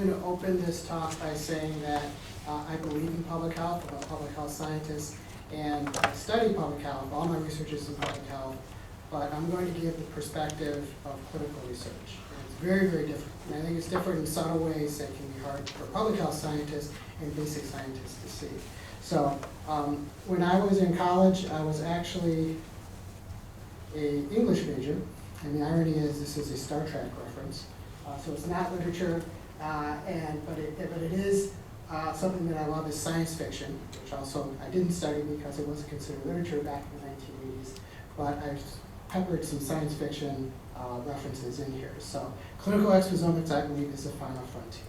going to open this talk by saying that I believe in public health. I'm a public health scientist, and I study public health. All my research is in public health, but I'm going to give the perspective of clinical research. And it's very, very different. And I think it's different in subtle ways that can be hard for public health scientists and basic scientists to see. So when I was in college, I was actually an English major, and the irony is this is a Star Trek reference. So it's not literature, but it is something that I love is science fiction, which also I didn't study because it wasn't considered literature back in the 1980s, but I've peppered some science fiction references in here. So clinical exposomics, I believe, is the final frontier.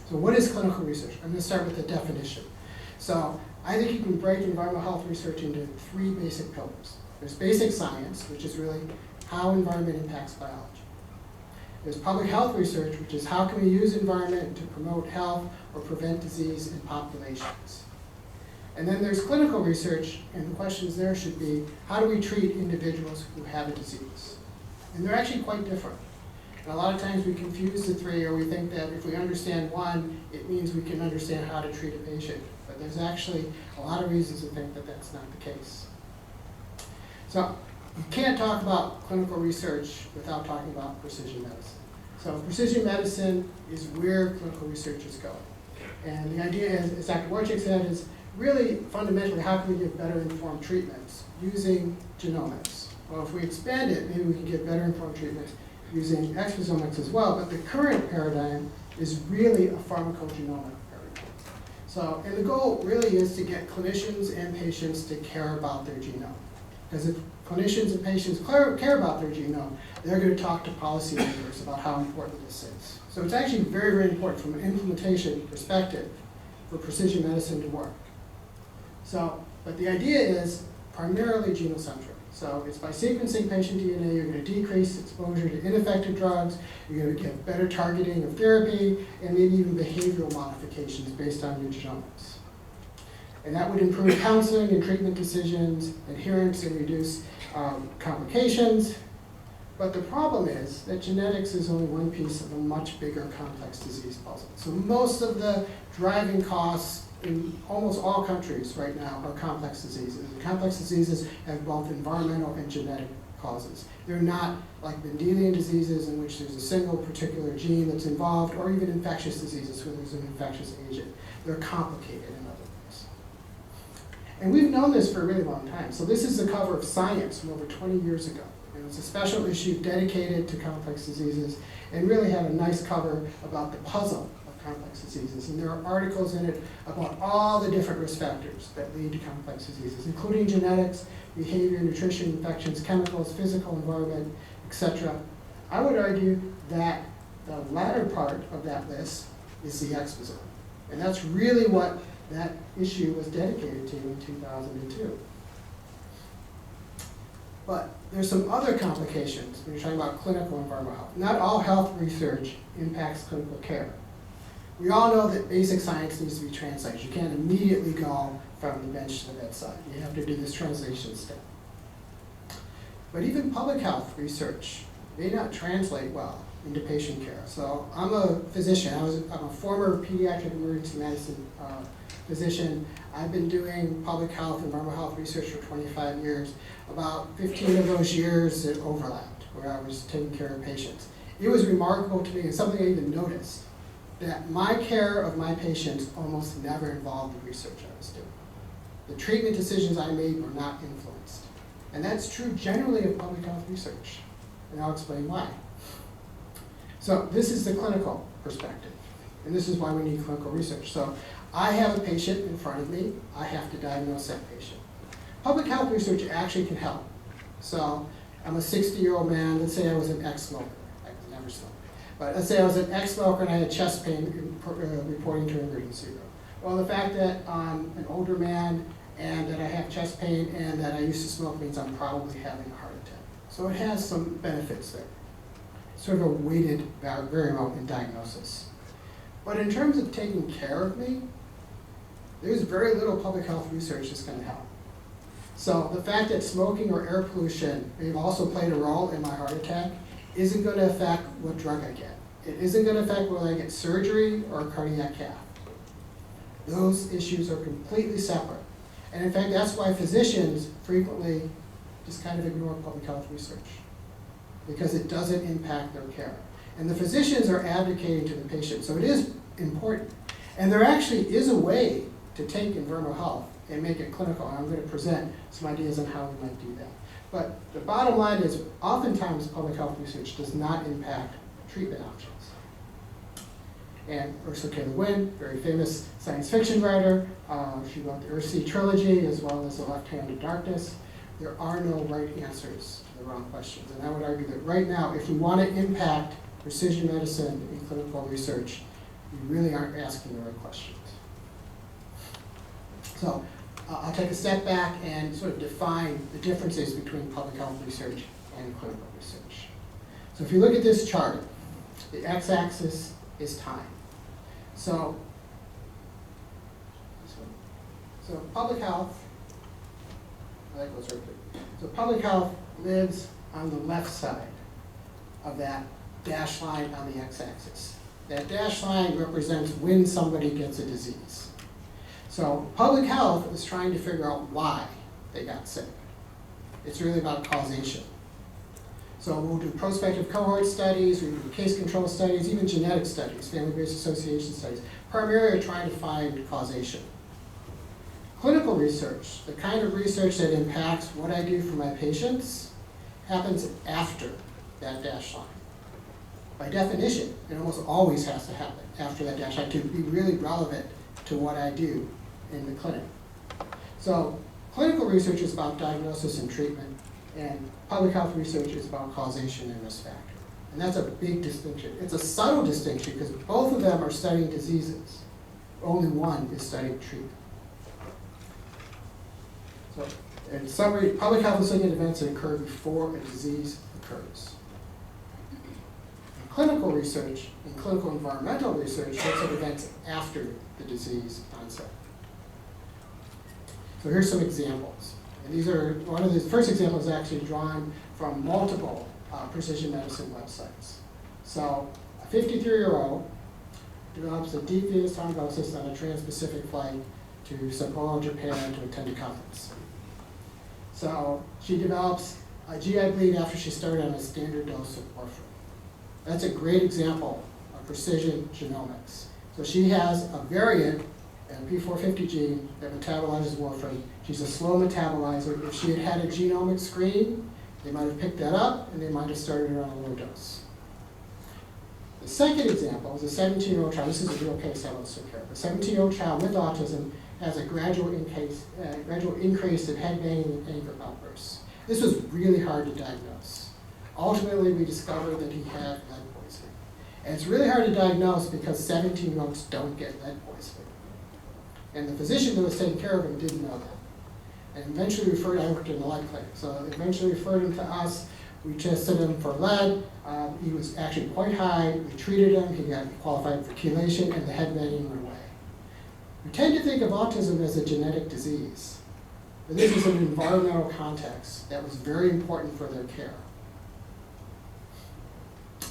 So what is clinical research? I'm going to start with the definition. So I think you can break environmental health research into three basic pillars. There's basic science, which is really how environment impacts biology. There's public health research, which is how can we use environment to promote health or prevent disease in populations. And then there's clinical research, and the questions there should be, how do we treat individuals who have a disease? And they're actually quite different. And a lot of times we confuse the three, or we think that if we understand one, it means we can understand how to treat a patient. But there's actually a lot of reasons to think that that's not the case. So you can't talk about clinical research without talking about precision medicine. So precision medicine is where clinical research is going. And the idea is, as Dr. Wojcik said, is really fundamentally how can we give better informed treatments using genomics? Well, if we expand it, maybe we can get better informed treatments using exposomics as well, but the current paradigm is really a pharmacogenomic paradigm. So, and the goal really is to get clinicians and patients to care about their genome. Because if clinicians and patients care about their genome, they're going to talk to policymakers about how important this is. So it's actually very, very important from an implementation perspective for precision medicine to work. So, but the idea is primarily genocentric. So it's by sequencing patient DNA, you're going to decrease exposure to ineffective drugs, you're going to get better targeting of therapy, and maybe even behavioral modifications based on your genomics. And that would improve counseling and treatment decisions, adherence, and reduce complications. But the problem is that genetics is only one piece of a much bigger complex disease puzzle. So most of the driving costs in almost all countries right now are complex diseases. And complex diseases have both environmental and genetic causes. They're not like Mendelian diseases in which there's a single particular gene that's involved, or even infectious diseases where there's an infectious agent. They're complicated in other ways. And we've known this for a really long time. So this is the cover of Science from over 20 years ago. And it's a special issue dedicated to complex diseases and really had a nice cover about the puzzle of complex diseases. And there are articles in it about all the different risk factors that lead to complex diseases, including genetics, behavior, nutrition, infections, chemicals, physical environment, etc. I would argue that the latter part of that list is the exposome. And that's really what that issue was dedicated to in 2002. But there's some other complications when you're talking about clinical environmental health. Not all health research impacts clinical care. We all know that basic science needs to be translated. You can't immediately go from the bench to the bedside. You have to do this translation step. But even public health research may not translate well into patient care. So I'm a physician. I'm a former pediatric emergency medicine physician. I've been doing public health, environmental health research for 25 years. About 15 of those years it overlapped, where I was taking care of patients. It was remarkable to me, and something I even noticed, that my care of my patients almost never involved the research I was doing. The treatment decisions I made were not influenced. And that's true generally of public health research. And I'll explain why. So this is the clinical perspective. And this is why we need clinical research. So I have a patient in front of me. I have to diagnose that patient. Public health research actually can help. So I'm a 60-year-old man. Let's say I was an ex-smoker. I never smoked. But let's say I was an ex-smoker and I had chest pain reporting to an emergency room. Well, the fact that I'm an older man and that I have chest pain and that I used to smoke means I'm probably having a heart attack. So it has some benefits there. Sort of a weighted variable in diagnosis. But in terms of taking care of me, there's very little public health research that's going to help. So the fact that smoking or air pollution may have also played a role in my heart attack isn't going to affect what drug I get. It isn't going to affect whether I get surgery or a cardiac cath. Those issues are completely separate. And in fact, that's why physicians frequently just kind of ignore public health research, because it doesn't impact their care. And the physicians are advocating to the patient, so it is important. And there actually is a way to take environmental health and make it clinical, and I'm going to present some ideas on how we might do that. But the bottom line is, oftentimes public health research does not impact treatment options. And Ursula K. Le Guin, very famous science fiction writer, she wrote the Earthsea trilogy as well as The Left Hand in Darkness. There are no right answers to the wrong questions. And I would argue that right now, if we want to impact precision medicine in clinical research, we really aren't asking the right questions. So I'll take a step back and sort of define the differences between public health research and clinical research. So if you look at this chart, the x-axis is time. So public health, so public health lives on the left side of that dashed line on the x-axis. That dashed line represents when somebody gets a disease. So public health is trying to figure out why they got sick. It's really about causation. So we'll do prospective cohort studies, we do case control studies, even genetic studies, family-based association studies, primarily trying to find causation. Clinical research, the kind of research that impacts what I do for my patients, happens after that dashed line. By definition, it almost always has to happen after that dashed line to be really relevant to what I do in the clinic. So clinical research is about diagnosis and treatment, and public health research is about causation and risk factor. And that's a big distinction. It's a subtle distinction because both of them are studying diseases. Only one is studying treatment. So in summary, public health is looking at events that occur before a disease occurs. In clinical research, in clinical environmental research, looks at events after the disease onset. So here's some examples. And these are, one of the first examples is actually drawn from multiple precision medicine websites. So a 53-year-old develops a deep venous thrombosis on a trans-Pacific flight to Sapporo, Japan to attend a conference. So she develops a GI bleed after she started on a standard dose of warfarin. That's a great example of precision genomics. So she has a variant, a P450 gene, that metabolizes warfarin. She's a slow metabolizer. If she had had a genomic screen, they might have picked that up and they might have started her on a low dose. The second example is a 17-year-old child. This is a real case I will take care of. A 17-year-old child with autism has a gradual increase in head banging and anger outbursts. This was really hard to diagnose. Ultimately, we discovered that he had lead poisoning. And it's really hard to diagnose because 17-year-olds don't get lead poisoning. And the physician that was taking care of him didn't know that. And eventually referred, I worked in the lead clinic, so eventually referred him to us. We tested him for lead. He was actually quite high. We treated him. He got qualified for chelation, and the head banging went away. We tend to think of autism as a genetic disease, but this is an environmental context that was very important for their care.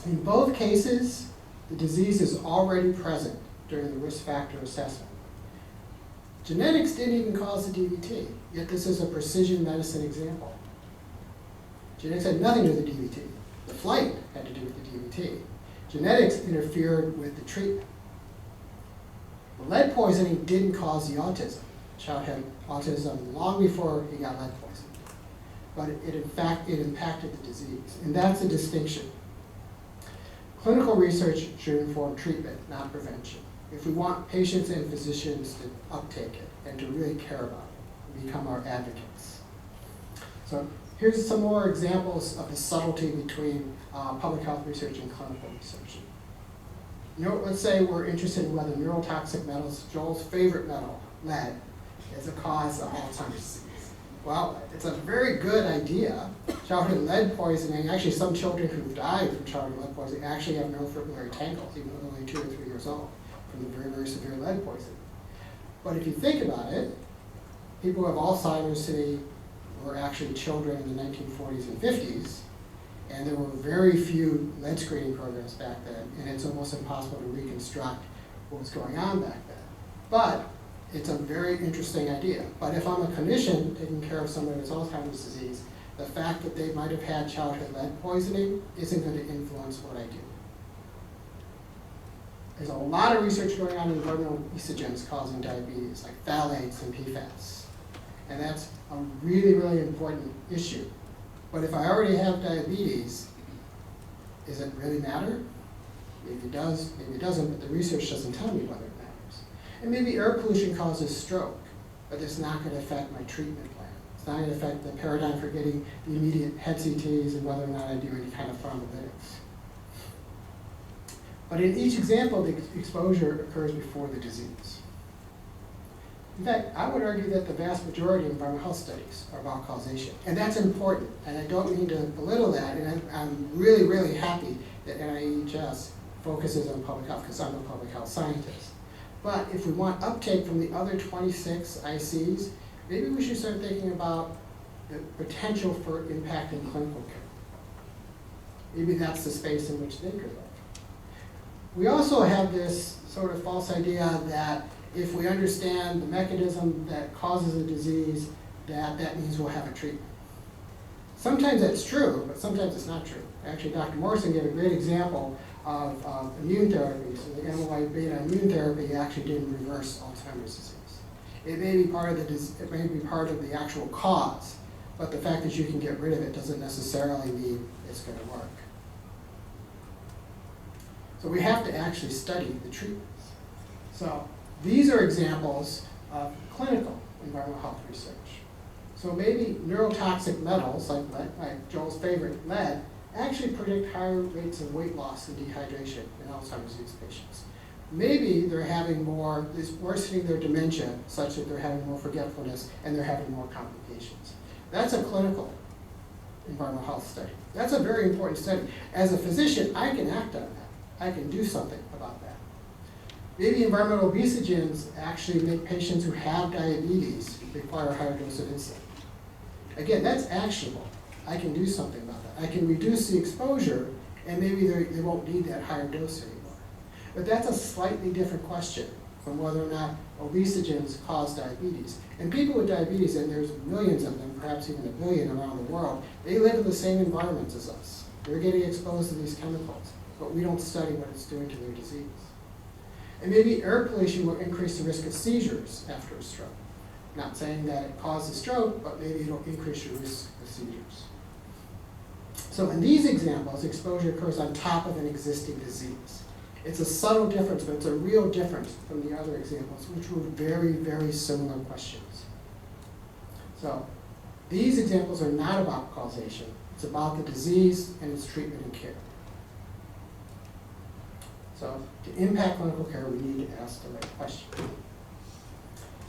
In both cases, the disease is already present during the risk factor assessment. Genetics didn't even cause the DVT, yet this is a precision medicine example. Genetics had nothing to do with the DVT. The flight had to do with the DVT. Genetics interfered with the treatment. The lead poisoning didn't cause the autism. The child had autism long before he got lead poisoning. But it impacted the disease, and that's a distinction. Clinical research should inform treatment, not prevention. If we want patients and physicians to uptake it and to really care about it, become our advocates. So here's some more examples of the subtlety between public health research and clinical research. Let's say we're interested in whether neurotoxic metals, Joel's favorite metal, lead, is a cause of Alzheimer's disease. Well, it's a very good idea. Childhood lead poisoning, actually some children who've died from childhood lead poisoning actually have neurofibrillary tangles, even though they're only 2 or 3 years old, from the very, very severe lead poisoning. But if you think about it, people who have Alzheimer's today were actually children in the 1940s and 50s, And there were very few lead screening programs back then, and it's almost impossible to reconstruct what was going on back then. But it's a very interesting idea. But if I'm a clinician taking care of someone with Alzheimer's disease, the fact that they might have had childhood lead poisoning isn't going to influence what I do. There's a lot of research going on in environmental oesogens causing diabetes, like phthalates and PFAS. And that's a really, really important issue. But if I already have diabetes, does it really matter? Maybe it does, maybe it doesn't, but the research doesn't tell me whether it matters. And maybe air pollution causes stroke, but it's not going to affect my treatment plan. It's not going to affect the paradigm for getting the immediate head CTs and whether or not I do any kind of thrombolytics. But in each example, the exposure occurs before the disease. In fact, I would argue that the vast majority of environmental health studies are about causation. And that's important, and I don't mean to belittle that, and I'm really, really happy that NIHS focuses on public health, because I'm a public health scientist. But if we want uptake from the other 26 ICs, maybe we should start thinking about the potential for impacting clinical care. Maybe that's the space in which they could live. We also have this sort of false idea that if we understand the mechanism that causes a disease, that means we'll have a treatment. Sometimes that's true, but sometimes it's not true. Actually, Dr. Morrison gave a great example of immune therapy. So the amyloid beta immune therapy actually didn't reverse Alzheimer's disease. It may be part of the actual cause, but the fact that you can get rid of it doesn't necessarily mean it's going to work. So we have to actually study the treatments. So these are examples of clinical environmental health research. So maybe neurotoxic metals, like Joel's favorite, lead, actually predict higher rates of weight loss and dehydration in Alzheimer's disease patients. Maybe they're having more, it's worsening their dementia such that they're having more forgetfulness and they're having more complications. That's a clinical environmental health study. That's a very important study. As a physician, I can act on that. I can do something about that. Maybe environmental obesogens actually make patients who have diabetes require a higher dose of insulin. Again, that's actionable. I can do something about that. I can reduce the exposure, and maybe they won't need that higher dose anymore. But that's a slightly different question from whether or not obesogens cause diabetes. And people with diabetes, and there's millions of them, perhaps even 1 billion around the world, they live in the same environments as us. They're getting exposed to these chemicals, but we don't study what it's doing to their disease. And maybe air pollution will increase the risk of seizures after a stroke. Not saying that it causes stroke, but maybe it'll increase your risk of seizures. So in these examples, exposure occurs on top of an existing disease. It's a subtle difference, but it's a real difference from the other examples, which were very, very similar questions. So these examples are not about causation. It's about the disease and its treatment and care. So to impact clinical care, we need to ask the right question.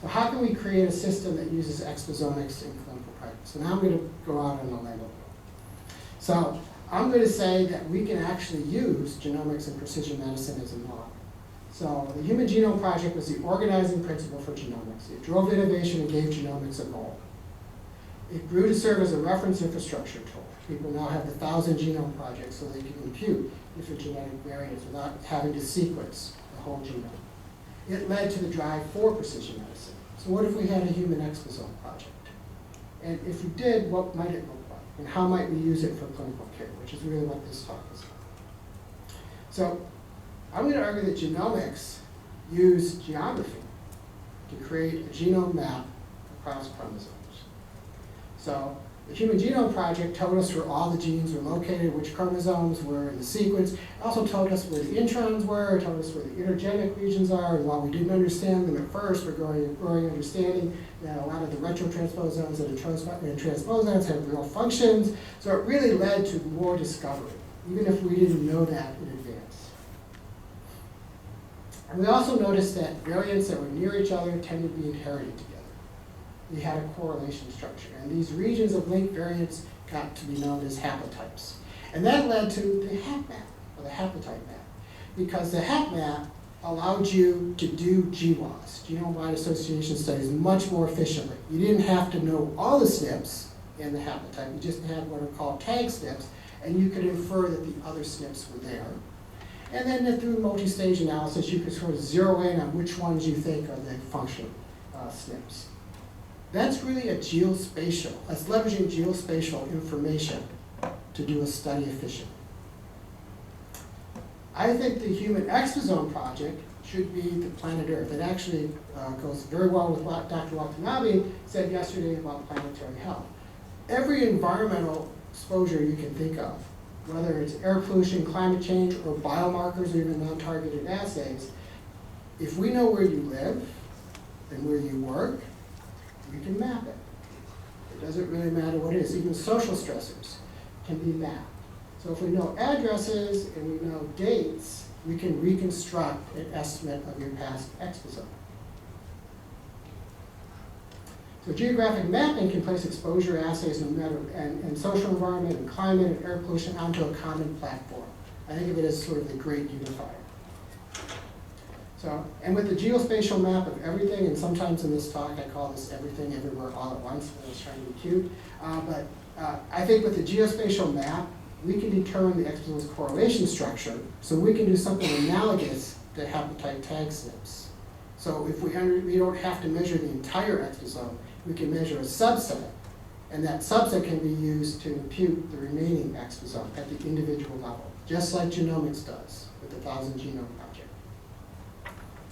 So how can we create a system that uses exposomics in clinical practice? So now I'm going to go out on a limb a little. So I'm going to say that we can actually use genomics and precision medicine as a model. So the Human Genome Project was the organizing principle for genomics. It drove innovation and gave genomics a goal. It grew to serve as a reference infrastructure tool. People now have the 1,000 genome projects so they can compute different genetic variants without having to sequence the whole genome. It led to the drive for precision medicine. So what if we had a human exposome project? And if we did, what might it look like? And how might we use it for clinical care, which is really what this talk is about. So I'm going to argue that genomics use geography to create a genome map across chromosomes. So the Human Genome Project told us where all the genes were located, which chromosomes were in the sequence. It also told us where the introns were, it told us where the intergenic regions are, and while we didn't understand them at first, we're growing understanding that a lot of the retrotransposons and transposons have real functions. So it really led to more discovery, even if we didn't know that in advance. And we also noticed that variants that were near each other tended to be inherited together. We had a correlation structure, and these regions of linked variants got to be known as haplotypes. And that led to the HAP map, or the haplotype map, because the HAP map allowed you to do GWAS, genome-wide association studies, much more efficiently. You didn't have to know all the SNPs in the haplotype, you just had what are called tag SNPs, and you could infer that the other SNPs were there. And then through multi-stage analysis, you could sort of zero in on which ones you think are the functional SNPs. That's really a geospatial, that's leveraging geospatial information to do a study efficiently. I think the Human Exposome Project should be the planet Earth. It actually goes very well with what Dr. Watanabe said yesterday about planetary health. Every environmental exposure you can think of, whether it's air pollution, climate change, or biomarkers, or even non-targeted assays, if we know where you live and where you work, we can map it. It doesn't really matter what it is. Even social stressors can be mapped. So if we know addresses and we know dates, we can reconstruct an estimate of your past exposome. So geographic mapping can place exposure assays no matter, and social environment and climate and air pollution onto a common platform. I think of it as sort of the great unifier. So, and with the geospatial map of everything, and sometimes in this talk I call this everything everywhere all at once when I was trying to be cute, I think with the geospatial map, we can determine the exposome's correlation structure, so we can do something analogous to haplotype tag SNPs. So if we don't have to measure the entire exposome, we can measure a subset, and that subset can be used to impute the remaining exposome at the individual level, just like genomics does with the 1,000 Genome Project.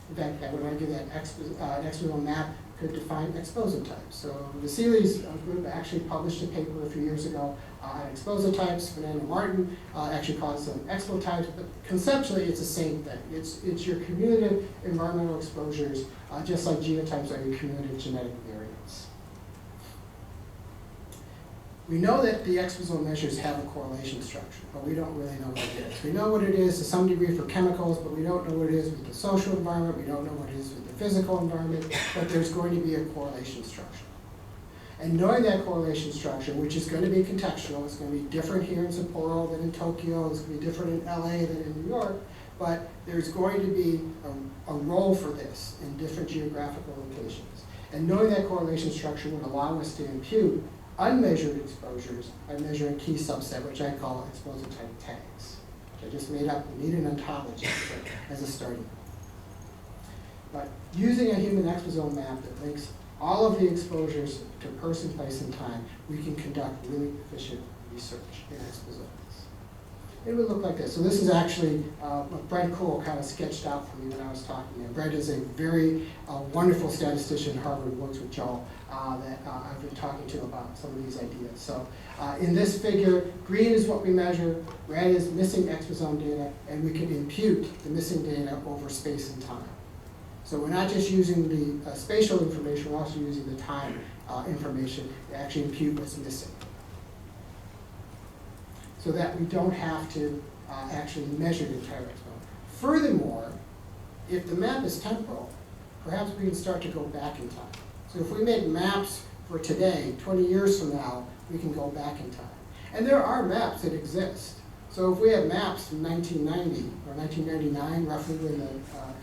In fact, I would argue that an exposome map could define exposome types. So Vasily's group actually published a paper a few years ago on exposotypes. Fernando Martin actually calls them expotypes, but conceptually it's the same thing. It's your cumulative environmental exposures, just like genotypes are your cumulative genetic variants. We know that the exposome measures have a correlation structure, but we don't really know what it is. We know what it is to some degree for chemicals, but we don't know what it is with the social environment, we don't know what it is with the physical environment, but there's going to be a correlation structure. And knowing that correlation structure, which is going to be contextual, it's going to be different here in Sapporo than in Tokyo, it's going to be different in LA than in New York, but there's going to be a role for this in different geographical locations. And knowing that correlation structure would allow us to impute unmeasured exposures by measuring key subset, which I call exposotype tags, which I just made up. We need an ontology as a starting point. But using a human exposome map that links all of the exposures to person, place, and time, we can conduct really efficient research in exposomes. It would look like this. So this is actually what Brent Kuhl kind of sketched out for me when I was talking to him. Brent is a very wonderful statistician at Harvard who works with Joel that I've been talking to about some of these ideas. So in this figure, green is what we measure, red is missing exposome data, and we can impute the missing data over space and time. So we're not just using the spatial information, we're also using the time information to actually impute what's missing, so that we don't have to actually measure the entire exposome. Furthermore, if the map is temporal, perhaps we can start to go back in time. So if we make maps for today, 20 years from now, we can go back in time. And there are maps that exist. So if we have maps from 1990 or 1999, roughly when the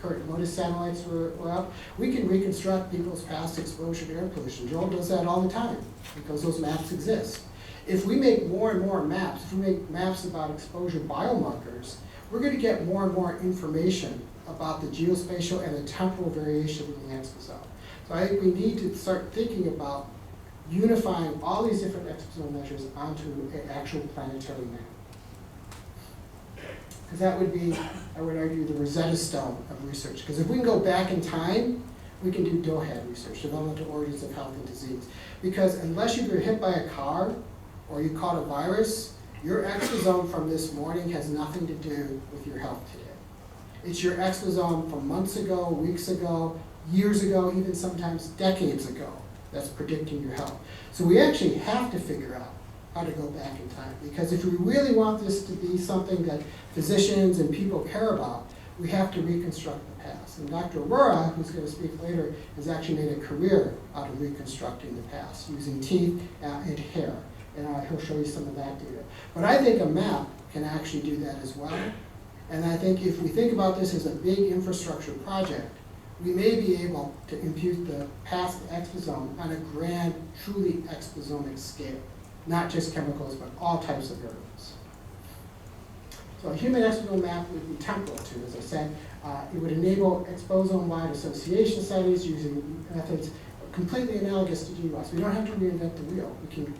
current Lotus satellites were up, we can reconstruct people's past exposure to air pollution. Joel does that all the time because those maps exist. If we make more and more maps, if we make maps about exposure biomarkers, we're going to get more and more information about the geospatial and the temporal variation in the exposome. So I think we need to start thinking about unifying all these different exposome measures onto an actual planetary map. Because that would be, I would argue, the Rosetta Stone of research. Because if we can go back in time, we can do DOHAD research, developmental origins of health and disease. Because unless you were hit by a car or you caught a virus, your exposome from this morning has nothing to do with your health today. It's your exposome from months ago, weeks ago, years ago, even sometimes decades ago that's predicting your health. So we actually have to figure out how to go back in time. Because if we really want this to be something that physicians and people care about, we have to reconstruct the past. And Dr. Aurora, who's going to speak later, has actually made a career out of reconstructing the past, using teeth and hair. And he'll show you some of that data. But I think a map can actually do that as well. And I think if we think about this as a big infrastructure project, we may be able to impute the past exposome on a grand, truly exposomic scale. Not just chemicals, but all types of variables. So a human exposome map would be temporal too, as I said. It would enable exposome-wide association studies using methods completely analogous to GWAS. We don't have to reinvent the wheel. We can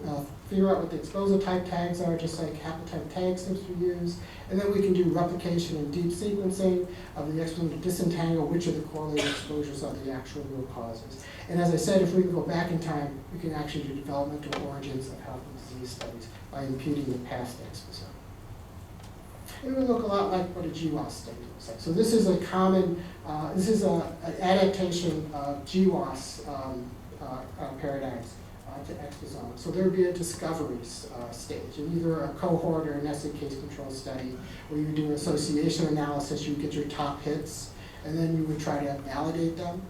figure out what the exposotype tags are, just like haplotype tag snips we use. And then we can do replication and deep sequencing of the exposome to disentangle which of the correlated exposures are the actual root causes. And as I said, if we can go back in time, we can actually do developmental origins of health and disease studies by imputing the past exposome. It would look a lot like what a GWAS study looks like. So this is a common, this is an adaptation of GWAS paradigms to exposomics. So there would be a discovery stage, and either a cohort or a nested case control study where you would do association analysis, you would get your top hits, and then you would try to validate them,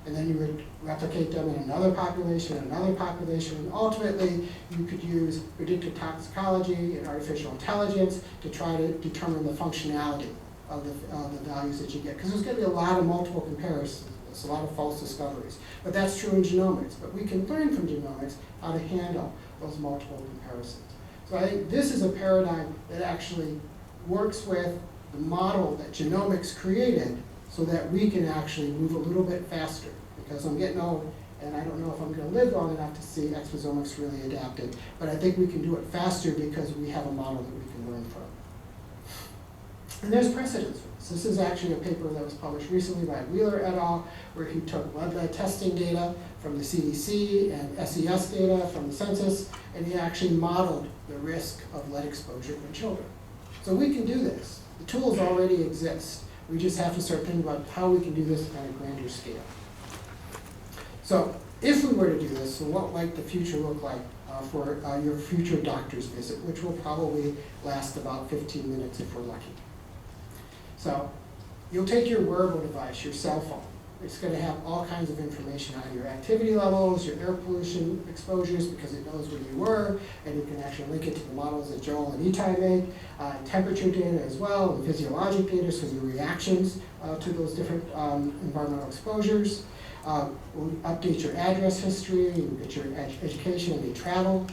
and then you would replicate them in another population, and ultimately you could use predictive toxicology and artificial intelligence to try to determine the functionality of the values that you get. Because there's going to be a lot of multiple comparisons, there's a lot of false discoveries. But that's true in genomics. But we can learn from genomics how to handle those multiple comparisons. So I think this is a paradigm that actually works with the model that genomics created so that we can actually move a little bit faster. Because I'm getting old, and I don't know if I'm going to live long enough to see exposomics really adapted. But I think we can do it faster because we have a model that we can learn from. And there's precedence for this. This is actually a paper that was published recently by Wheeler et al., where he took lead testing data from the CDC and SES data from the census, and he actually modeled the risk of lead exposure in children. So we can do this. The tools already exist. We just have to start thinking about how we can do this on a grander scale. So if we were to do this, so what might the future look like for your future doctor's visit, which will probably last about 15 minutes if we're lucky. So you'll take your wearable device, your cell phone. It's going to have all kinds of information on your activity levels, your air pollution exposures, because it knows where you were, and you can actually link it to the models that Joel and Itai make, temperature data as well, and physiologic data, so your reactions to those different environmental exposures. We'll update your address history, you get your education and your travel.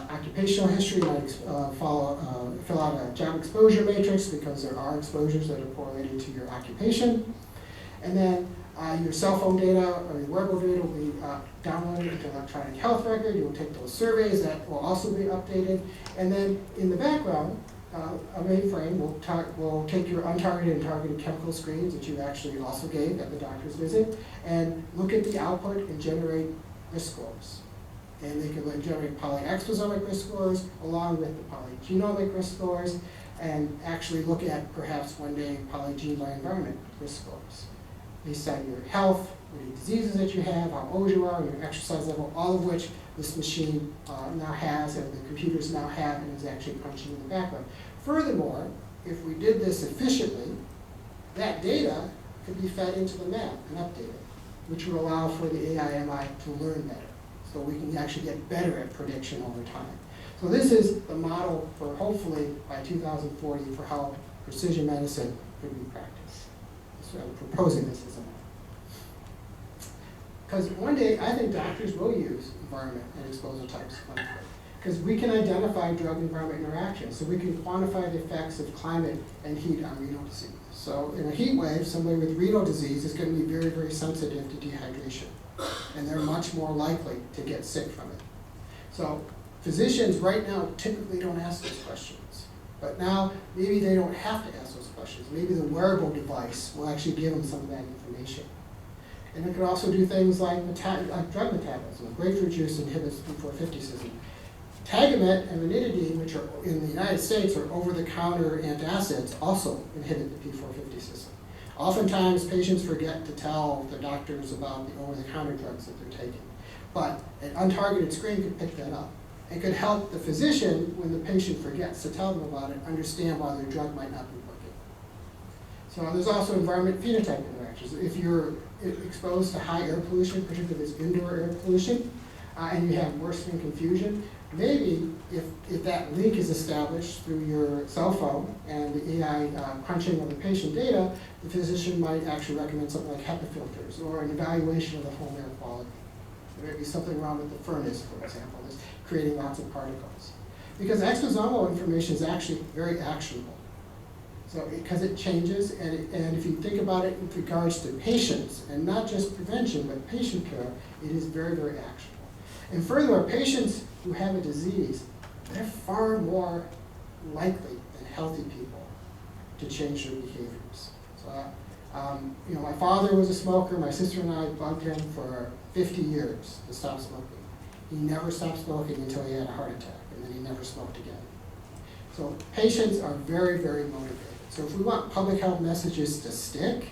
Occupational history, might fill out a job exposure matrix because there are exposures that are correlated to your occupation. And then your cell phone data or your wearable data will be downloaded into an electronic health record. You'll take those surveys that will also be updated. And then in the background, a mainframe will take your untargeted and targeted chemical screens that you actually also gave at the doctor's visit and look at the output and generate risk scores. And they can generate polyexposomic risk scores along with the polygenomic risk scores and actually look at perhaps one day polygene by environment risk scores. Based on your health, any diseases that you have, how old you are, your exercise level, all of which this machine now has and the computers now have and is actually punching in the background. Furthermore, if we did this efficiently, that data could be fed into the map and updated, which would allow for the AI/MI to learn better. So we can actually get better at prediction over time. So this is the model for hopefully by 2040 for how precision medicine could be practiced. So I'm proposing this as a model. Because one day I think doctors will use environment and exposure types because we can identify drug-environment interactions. So we can quantify the effects of climate and heat on renal disease. So in a heat wave, somebody with renal disease is going to be very, very sensitive to dehydration. And they're much more likely to get sick from it. So physicians right now typically don't ask those questions. But now maybe they don't have to ask those questions. Maybe the wearable device will actually give them some of that information. And it could also do things like drug metabolism. Grapefruit juice inhibits the P450 system. Tagamet and ranitidine, which are in the United States are over-the-counter antacids, also inhibit the P450 system. Oftentimes, patients forget to tell their doctors about the over-the-counter drugs that they're taking. But an untargeted screen could pick that up. It could help the physician, when the patient forgets to tell them about it, understand why their drug might not be working. So there's also environment-phenotype interactions. If you're exposed to high air pollution, particularly if it's indoor air pollution, and you have worsening confusion, maybe if that link is established through your cell phone and the AI crunching of the patient data, the physician might actually recommend something like HEPA filters or an evaluation of the home air quality. There may be something wrong with the furnace, for example, that's creating lots of particles. because exposomal information is actually very actionable. So, because it changes, and if you think about it in regards to patients, and not just prevention, but patient care, it is very, very actionable. And furthermore, patients who have a disease, they're far more likely than healthy people to change their behaviors. So, you know, my father was a smoker. My sister and I bugged him for 50 years to stop smoking. He never stopped smoking until he had a heart attack, and then he never smoked again. So patients are very, very motivated. So if we want public health messages to stick,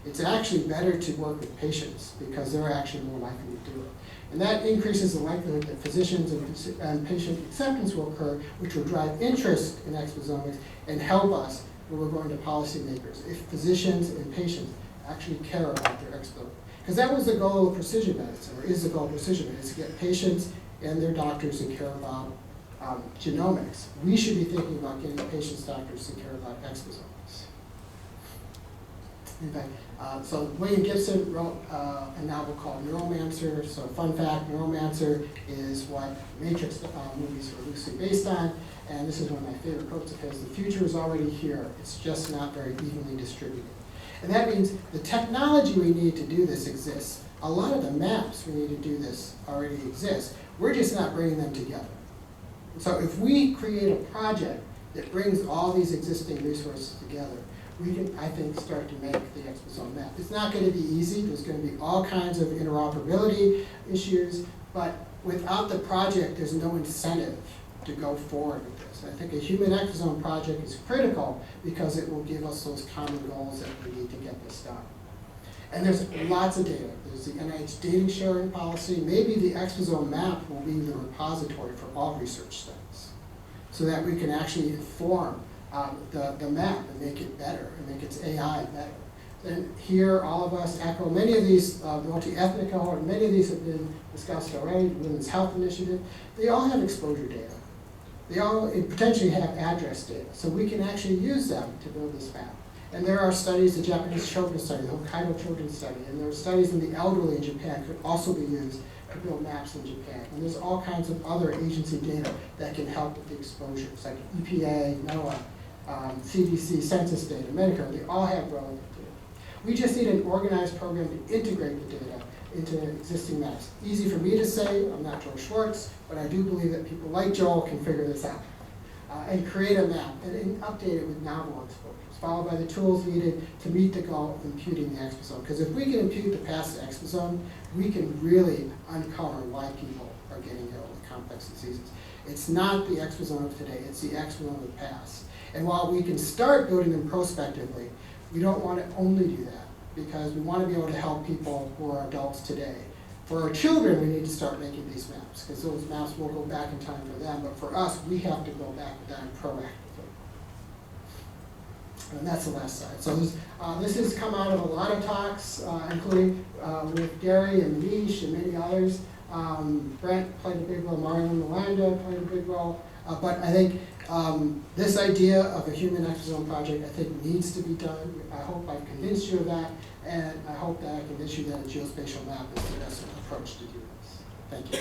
it's actually better to work with patients because they're actually more likely to do it. And that increases the likelihood that physicians and patient acceptance will occur, which will drive interest in exposomics and help us when we're going to policymakers, if physicians and patients actually care about their exposome. Because that was the goal of precision medicine, or is the goal of precision medicine, to get patients and their doctors to care about genomics. We should be thinking about getting patients' doctors to care about exposomes. In fact, so William Gibson wrote a novel called Neuromancer. So fun fact, Neuromancer is what Matrix movies were loosely based on, and this is one of my favorite quotes of his: "The future is already here, it's just not very evenly distributed." And that means the technology we need to do this exists. A lot of the maps we need to do this already exist. We're just not bringing them together. So if we create a project that brings all these existing resources together, we can, I think, start to make the exposome map. It's not going to be easy. There's going to be all kinds of interoperability issues, but without the project, there's no incentive to go forward with this. I think a human exposome project is critical because it will give us those common goals that we need to get this done. And there's lots of data. There's the NIH data sharing policy. Maybe the exposome map will be the repository for all research studies so that we can actually inform the map and make it better and make its AI better. And here, all of us echo many of these multi-ethnic cohort, many of these have been discussed already, the Women's Health Initiative. They all have exposure data. They all potentially have address data. So we can actually use them to build this map. And there are studies, the Japanese children's study, the Hokkaido children's study, and there are studies in the elderly in Japan could also be used to build maps in Japan. And there's all kinds of other agency data that can help with the exposures, like EPA, NOAA, CDC, census data, Medicare, they all have relevant data. We just need an organized program to integrate the data into existing maps. Easy for me to say, I'm not Joel Schwartz, but I do believe that people like Joel can figure this out. And create a map and update it with novel exposures, followed by the tools needed to meet the goal of imputing the exposome. Because if we can impute the past exposome, we can really uncover why people are getting ill with complex diseases. It's not the exposome of today, it's the exposome of the past. And while we can start building them prospectively, we don't want to only do that because we want to be able to help people who are adults today. For our children, we need to start making these maps because those maps will go back in time for them, but for us, we have to go back with them proactively. And that's the last slide. So this has come out of a lot of talks, including with Gary and Manish and many others. Brent played a big role, Mario Milanda played a big role, but I think this idea of a human exposome project, I think, needs to be done. I hope I've convinced you of that, and I hope that I convince you that a geospatial map is the best approach to do this. Thank you.